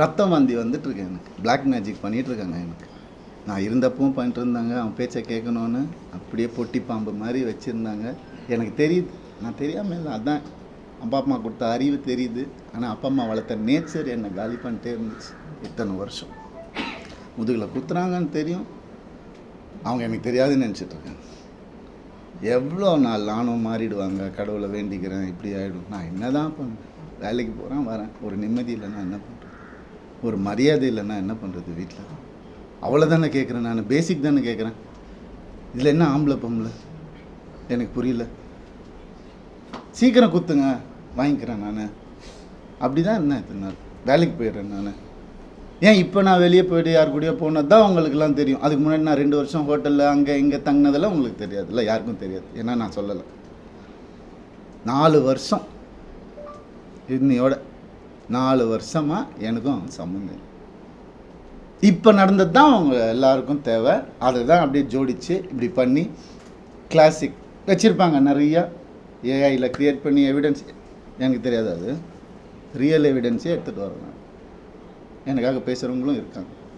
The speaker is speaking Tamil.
ரத்தம் வாந்தி வந்துட்டுருக்கேன். எனக்கு பிளாக் மேஜிக் பண்ணிகிட்ருக்காங்க. எனக்கு நான் இருந்தப்பவும் பண்ணிட்டு இருந்தாங்க. அவன் பேச்சை கேட்கணுன்னு அப்படியே பொட்டி பாம்பு மாதிரி வச்சுருந்தாங்க. எனக்கு தெரியுது, நான் தெரியாமல் இல்லை. அதுதான் அப்பா அம்மா கொடுத்த அறிவு தெரியுது. ஆனால் அப்பா அம்மா வளர்த்த நேச்சர் என்னை காலி பண்ணிட்டே இருந்துச்சு. இத்தனை வருஷம் முதுகில் குத்துறாங்கன்னு தெரியும், அவங்க எனக்கு தெரியாதுன்னு நினச்சிட்ருக்கேன். எவ்வளோ நாள் நானும் மாறிடுவாங்க, கடவுளை வேண்டிக்கிறேன், இப்படி ஆகிடும். நான் என்ன தான் பண்ணுறேன்? வேலைக்கு போகிறேன், வரேன். ஒரு நிம்மதி இல்லைன்னா என்ன பண்ணுறது? ஒரு மரியாதை இல்லைன்னா என்ன பண்ணுறது? வீட்டில் அவ்வளோதானே கேட்குறேன். நான் பேசிக் தானே கேட்குறேன். இதில் என்ன ஆம்பளை பொம்பளை எனக்கு புரியல. சீக்கிரம் குத்துங்க, வாங்கிக்கிறேன். நான் அப்படி தான் இருந்தேன். இத்தனை நாள் வேலைக்கு போயிடுறேன். நான் ஏன் இப்போ நான் வெளியே போய்ட்டு யார் கூடயோ போனது தான் உங்களுக்குலாம் தெரியும். அதுக்கு முன்னாடி நான் 2 வருஷம் ஹோட்டலில் அங்கே இங்கே தங்கினதெல்லாம் உங்களுக்கு தெரியாதுல்ல, யாருக்கும் தெரியாது. ஏன்னா நான் சொல்லலை. 4 வருஷம் இன்னையோட 4 வருஷமாக எனக்கும் சம்மந்தம். இப்போ நடந்தது தான் அவங்க எல்லாருக்கும் தேவை. அதை தான் அப்படியே ஜோடித்து இப்படி பண்ணி கிளாசிக் வச்சுருப்பாங்க. நிறையா ஏஐயில் க்ரியேட் பண்ணி எவிடன்ஸ் எனக்கு தெரியாது. அது ரியல் எவிடன்ஸே எடுத்துகிட்டு வரேன். எனக்காக பேசுகிறவங்களும் இருக்காங்க.